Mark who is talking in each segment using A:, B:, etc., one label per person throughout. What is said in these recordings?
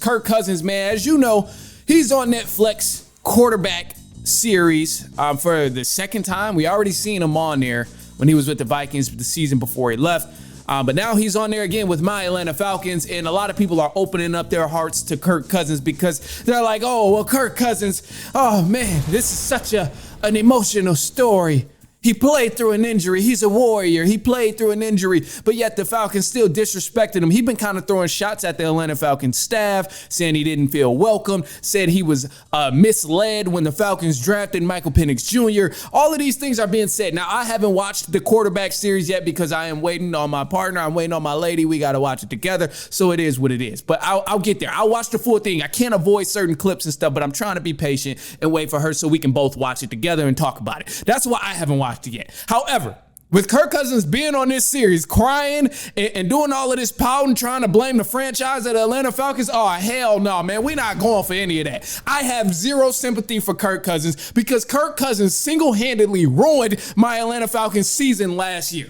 A: Kirk Cousins, man. As you know, he's on Netflix quarterback series for the second time. We already seen him on there when he was with the Vikings the season before he left. But now he's on there again with my Atlanta Falcons, and a lot of people are opening up their hearts to Kirk Cousins because they're like, oh, well, Kirk Cousins, oh, man, this is such an emotional story. He played through an injury. He's a warrior. He played through an injury, but yet the Falcons still disrespected him. He's been kind of throwing shots at the Atlanta Falcons staff, saying he didn't feel welcome, said he was misled when the Falcons drafted Michael Penix Jr. All of these things are being said. Now, I haven't watched the quarterback series yet because I am waiting on my partner. I'm waiting on my lady. We got to watch it together, so it is what it is. But I'll get there. I'll watch the full thing. I can't avoid certain clips and stuff, but I'm trying to be patient and wait for her so we can both watch it together and talk about it. That's why I haven't watched it yet. However, with Kirk Cousins being on this series, crying and doing all of this pouting, trying to blame the franchise of the Atlanta Falcons, oh, hell no, man. We're not going for any of that. I have zero sympathy for Kirk Cousins because Kirk Cousins single-handedly ruined my Atlanta Falcons season last year.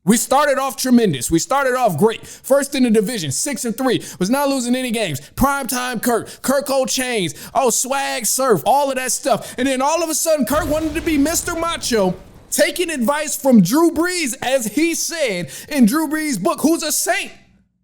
A: We started off tremendous. We started off great. First in the division, 6-3. Was not losing any games. Primetime Kirk old chains, swag surf, all of that stuff. And then all of a sudden, Kirk wanted to be Mr. Macho, taking advice from Drew Brees, as he said in Drew Brees' book, who's a saint.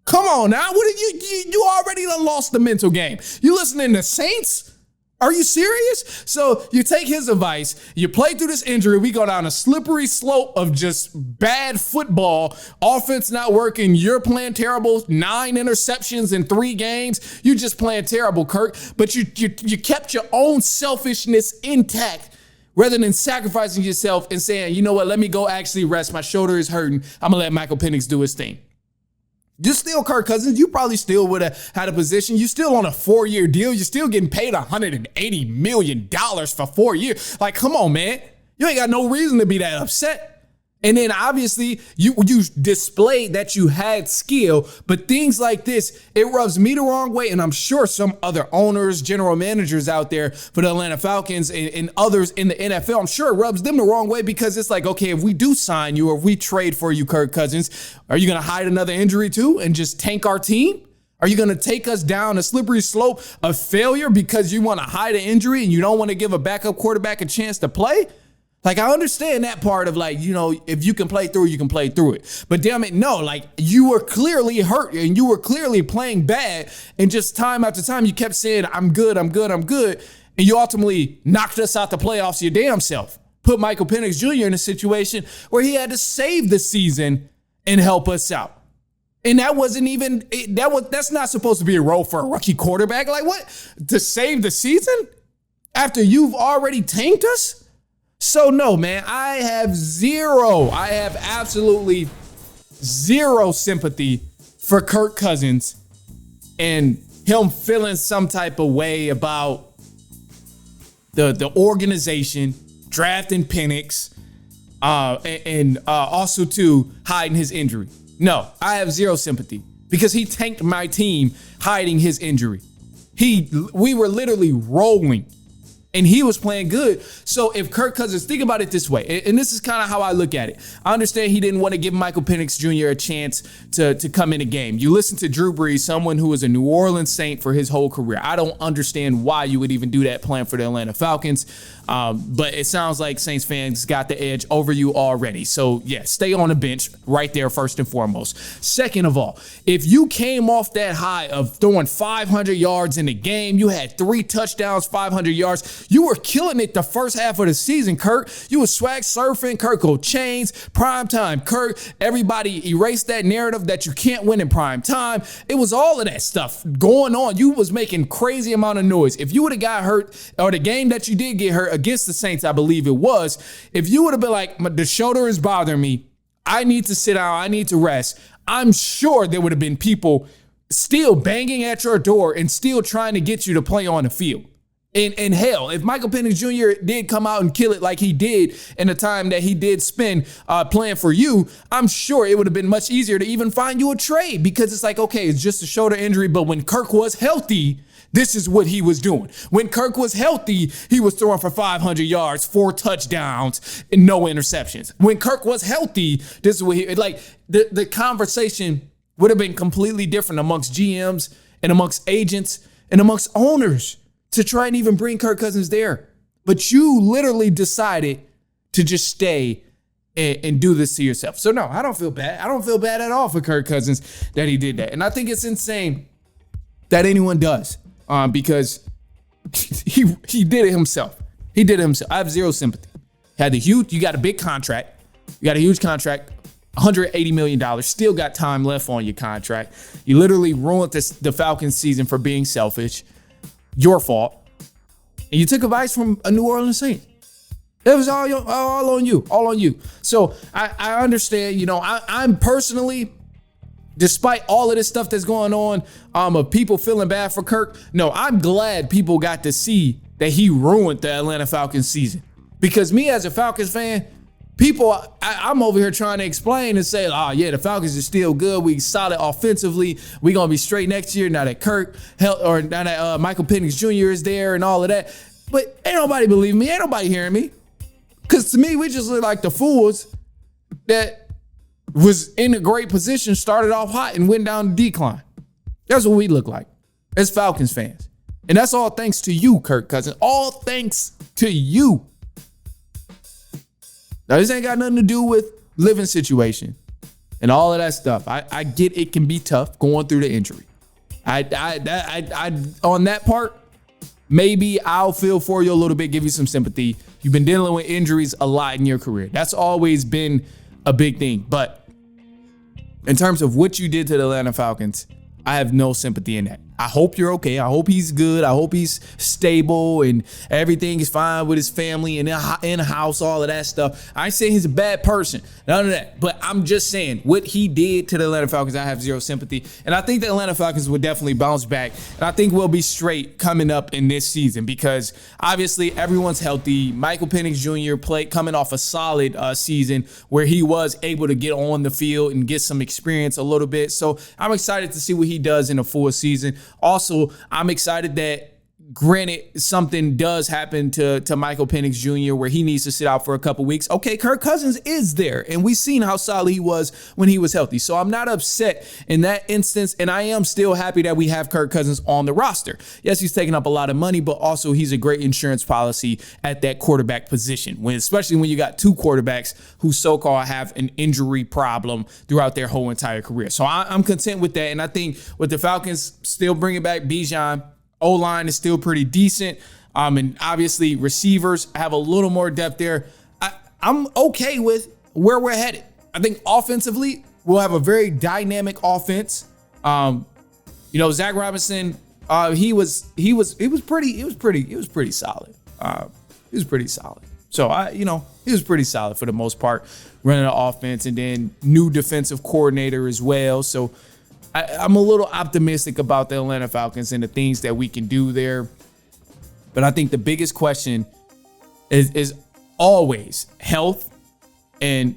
A: Come on now. What are you already done lost the mental game. You listening to Saints? Are you serious? So you take his advice, you play through this injury, we go down a slippery slope of just bad football, offense not working, you're playing terrible, 9 interceptions in 3 games, you just playing terrible, Kirk, but you kept your own selfishness intact rather than sacrificing yourself and saying, you know what, let me go actually rest, my shoulder is hurting, I'm gonna let Michael Penix do his thing. You're still Kirk Cousins. You probably still would have had a position. You're still on a 4-year deal. You're still getting paid $180 million for 4 years. Like, come on, man. You ain't got no reason to be that upset. And then obviously you displayed that you had skill, but things like this, it rubs me the wrong way. And I'm sure some other owners, general managers out there for the Atlanta Falcons and others in the NFL, I'm sure it rubs them the wrong way because it's like, okay, if we do sign you or if we trade for you, Kirk Cousins, are you going to hide another injury too and just tank our team? Are you going to take us down a slippery slope of failure because you want to hide an injury and you don't want to give a backup quarterback a chance to play? Like, I understand that part of like, you know, if you can play through it, you can play through it. But damn it, no, like you were clearly hurt and you were clearly playing bad. And just time after time, you kept saying, I'm good. And you ultimately knocked us out the playoffs your damn self. Put Michael Penix Jr. in a situation where he had to save the season and help us out. And that wasn't even, that's not supposed to be a role for a rookie quarterback. Like what? To save the season after you've already tanked us? So no, man, I have absolutely zero sympathy for Kirk Cousins and him feeling some type of way about the organization, drafting Penix, and also too hiding his injury. No, I have zero sympathy because he tanked my team hiding his injury. We were literally rolling. And he was playing good. So if Kirk Cousins, think about it this way, and this is kind of how I look at it. I understand he didn't want to give Michael Penix Jr. a chance to come in a game. You listen to Drew Brees, someone who was a New Orleans Saint for his whole career. I don't understand why you would even do that plan for the Atlanta Falcons. But it sounds like Saints fans got the edge over you already. So yeah, stay on the bench right there first and foremost. Second of all, if you came off that high of throwing 500 yards in the game, you had 3 touchdowns, 500 yards. You were killing it the first half of the season, Kirk. You were swag surfing, Kirk O'Chains, primetime Kirk. Everybody erased that narrative that you can't win in prime time. It was all of that stuff going on. You was making crazy amount of noise. If you would have got hurt, or the game that you did get hurt against the Saints, I believe it was, if you would have been like, the shoulder is bothering me, I need to sit down, I need to rest, I'm sure there would have been people still banging at your door and still trying to get you to play on the field. And hell, if Michael Penix Jr. did come out and kill it like he did in the time that he did spend playing for you, I'm sure it would have been much easier to even find you a trade because it's like, okay, it's just a shoulder injury. But when Kirk was healthy, this is what he was doing. When Kirk was healthy, he was throwing for 500 yards, 4 touchdowns, and no interceptions. When Kirk was healthy, this is what the conversation would have been completely different amongst GMs and amongst agents and amongst owners to try and even bring Kirk Cousins there. But you literally decided to just stay and do this to yourself. So no, I don't feel bad. I don't feel bad at all for Kirk Cousins that he did that. And I think it's insane that anyone does because he did it himself. He did it himself. I have zero sympathy. You got a big contract. You got a huge contract, $180 million. Still got time left on your contract. You literally ruined the Falcons season for being selfish. Your fault. And you took advice from a New Orleans Saint. It was all on you. So I understand, I'm personally, despite all of this stuff that's going on, of people feeling bad for Kirk, no, I'm glad people got to see that he ruined the Atlanta Falcons season. Because me as a Falcons fan, I'm over here trying to explain and say, oh yeah, the Falcons are still good. We solid offensively. We gonna be straight next year. Now that now that Michael Penix Jr. is there and all of that. But ain't nobody believing me. Ain't nobody hearing me. Because to me, we just look like the fools that was in a great position, started off hot and went down the decline. That's what we look like as Falcons fans. And that's all thanks to you, Kirk Cousins. All thanks to you. Now, this ain't got nothing to do with living situation and all of that stuff. I get it can be tough going through the injury. On that part, maybe I'll feel for you a little bit, give you some sympathy. You've been dealing with injuries a lot in your career. That's always been a big thing. But in terms of what you did to the Atlanta Falcons, I have no sympathy in that. I hope you're okay. I hope he's good. I hope he's stable and everything is fine with his family and in house, all of that stuff. I ain't saying he's a bad person, none of that. But I'm just saying what he did to the Atlanta Falcons, I have zero sympathy. And I think the Atlanta Falcons will definitely bounce back. And I think we'll be straight coming up in this season because obviously everyone's healthy. Michael Penix Jr. coming off a solid season where he was able to get on the field and get some experience a little bit. So I'm excited to see what he does in a full season. Also, I'm excited that, granted, something does happen to Michael Penix Jr. where he needs to sit out for a couple weeks. Okay, Kirk Cousins is there, and we've seen how solid he was when he was healthy. So I'm not upset in that instance, and I am still happy that we have Kirk Cousins on the roster. Yes, he's taking up a lot of money, but also he's a great insurance policy at that quarterback position, especially when you got two quarterbacks who so-called have an injury problem throughout their whole entire career. So I'm content with that, and I think with the Falcons still bringing back Bijan, O-line is still pretty decent. And obviously receivers have a little more depth there. I'm okay with where we're headed. I think offensively, we'll have a very dynamic offense. Zach Robinson, he was pretty solid. He was pretty solid. So he was pretty solid for the most part, running the offense, and then new defensive coordinator as well. So I'm a little optimistic about the Atlanta Falcons and the things that we can do there. But I think the biggest question is always health. And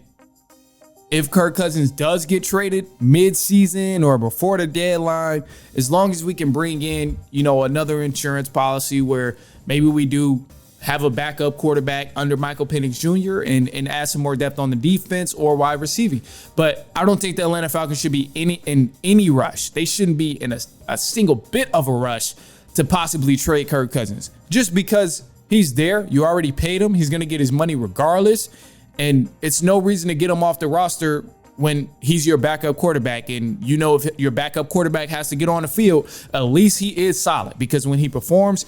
A: if Kirk Cousins does get traded mid-season or before the deadline, as long as we can bring in, another insurance policy where maybe we do have a backup quarterback under Michael Penix Jr. and add some more depth on the defense or wide receiving. But I don't think the Atlanta Falcons should be in any rush. They shouldn't be in a single bit of a rush to possibly trade Kirk Cousins. Just because he's there, you already paid him, he's going to get his money regardless. And it's no reason to get him off the roster when he's your backup quarterback. And if your backup quarterback has to get on the field, at least he is solid, because when he performs.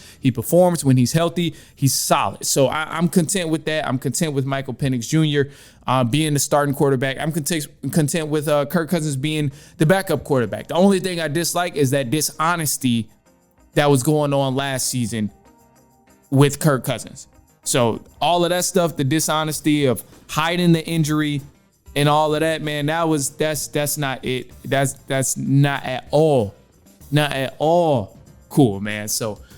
A: When he's healthy, he's solid. So I'm content with that. I'm content with Michael Penix Jr. Being the starting quarterback. I'm content with Kirk Cousins being the backup quarterback. The only thing I dislike is that dishonesty that was going on last season with Kirk Cousins. So all of that stuff, the dishonesty of hiding the injury and all of that, man, that's not it. That's not at all cool, man. So